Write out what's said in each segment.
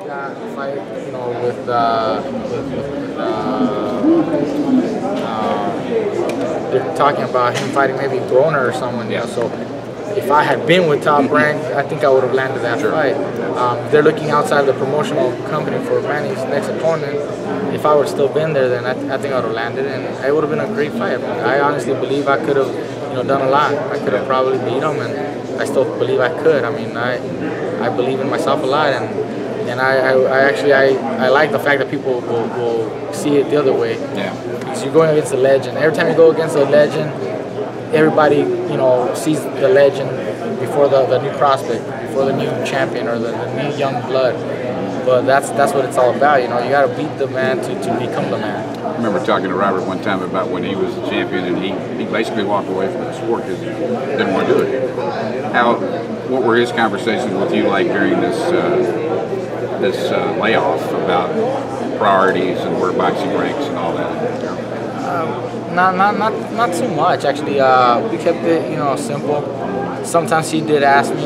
got a fight, you know, with they're talking about him fighting maybe Broner or someone. Yeah. So if I had been with Top Rank, I think I would have landed that fight. They're looking outside the promotional company for Manny's next opponent. If I would have still been there, then I think I would have landed, and it would have been a great fight. I honestly believe I could have, you know, done a lot. I could have probably beat him, and I still believe I could. I mean, I believe in myself a lot, and I like the fact that people will see it the other way. Yeah. Because you're going against a legend. Every time you go against a legend, everybody, you know, sees the legend before the new prospect, before the new champion or the new young blood. But that's what it's all about, you know. You got to beat the man to become the man. I remember talking to Robert one time about when he was a champion, and he basically walked away from the sport because he didn't want to do it. What were his conversations with you like during this layoff about priorities and where boxing ranks and all that? Not too much, actually. We kept it, you know, simple. Sometimes he did ask me,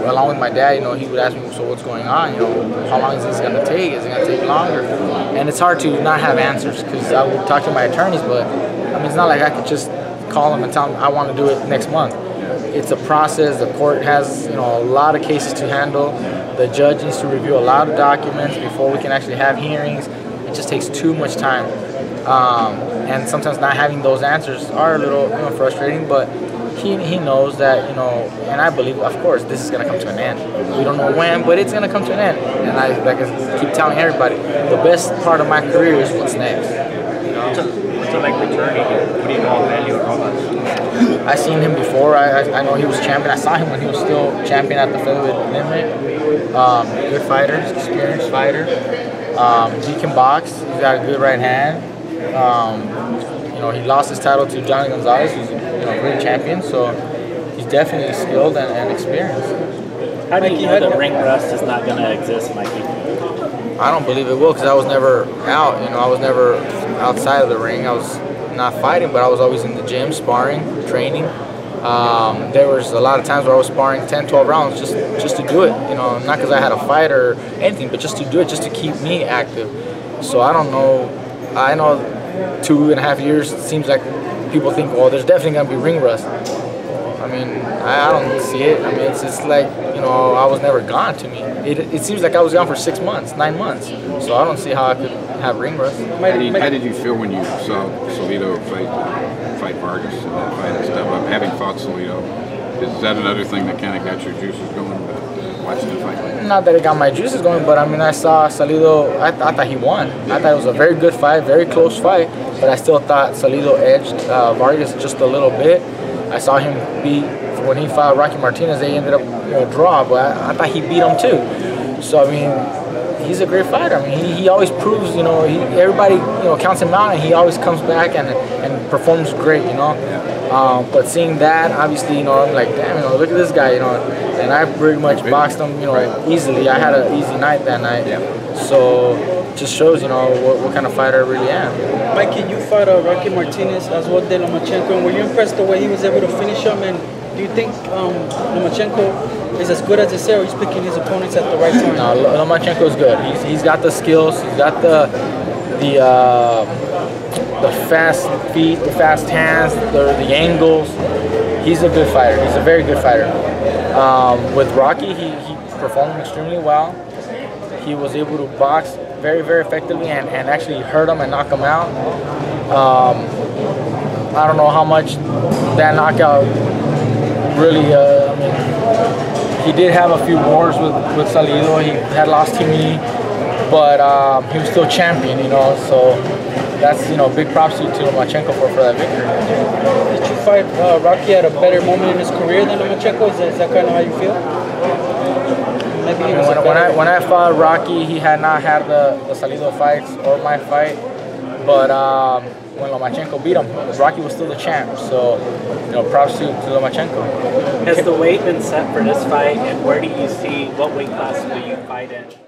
along with my dad, you know, he would ask me, so what's going on? You know, how long is this going to take? Is it going to take longer? And it's hard to not have answers because I would talk to my attorneys, but I mean, it's not like I could just call them and tell them I want to do it next month. It's a process. The court has, you know, a lot of cases to handle. The judge needs to review a lot of documents before we can actually have hearings. It just takes too much time. And sometimes not having those answers are a little, you know, frustrating, but he knows that, you know, and I believe, of course, this is going to come to an end. We don't know when, but it's going to come to an end. And I keep telling everybody, the best part of my career is what's next. You know? What's it like returning? What do you know of Elio Rojas? I seen him before. I know he was champion. I saw him when he was still champion at the featherweight limit. Good fighter, experienced fighter. He can box. He's got a good right hand. You know, he lost his title to Johnny Gonzalez, who's a great champion. So he's definitely skilled and experienced. How do you know the ring rust is not going to exist, Mikey? I don't believe it will, because I was never out. You know, I was never outside of the ring. I was not fighting, but I was always in the gym, sparring, training. There was a lot of times where I was sparring 10, 12 rounds just to do it. You know, not because I had a fight or anything, but just to do it, just to keep me active. So I don't know. I know 2.5 years seems like people think, well, there's definitely going to be ring rust. I mean, I don't see it. I mean, it's like, you know, I was never gone to me. It seems like I was gone for 6 months, 9 months. So I don't see how I could have ring rust. How did you feel when you saw Salido fight Vargas and that fight and stuff? Having fought Salido, is that another thing that kind of got your juices going, watching the fight? Not that it got my juices going, but I mean, I saw Salido, I thought he won. I thought it was a very good fight, very close fight, but I still thought Salido edged Vargas just a little bit. I saw him beat, when he fought Rocky Martinez, they ended up, you know, draw, but I thought he beat him too. So, I mean, he's a great fighter. I mean, he always proves, you know, everybody, you know, counts him out, and he always comes back and performs great, you know. But seeing that, obviously, you know, I'm like, damn, you know, look at this guy, you know. And I pretty much boxed him, you know, easily. I had an easy night that night. So just shows, you know, what kind of fighter I really am. Mikey, you fought Rocky Martinez as well as Lomachenko, and were you impressed the way he was able to finish him? And do you think Lomachenko is as good as they say, or he's picking his opponents at the right time? No, Lomachenko is good. He's got the skills. He's got the fast feet, the fast hands, the angles. He's a good fighter. He's a very good fighter. With Rocky, he performed extremely well. He was able to box very, very effectively and actually hurt him and knock him out. I don't know how much that knockout really, I mean, he did have a few wars with Salido. He had lost to me, but he was still champion, you know, so that's, you know, big props to Lomachenko for that victory. Did you fight Rocky at a better moment in his career than Lomachenko? Is that kind of how you feel? Maybe when I fought Rocky, he had not had the Salido fights or my fight, but when Lomachenko beat him, Rocky was still the champ. So, you know, props to Lomachenko. Has the weight been set for this fight, and where do you see, what weight class will you fight in?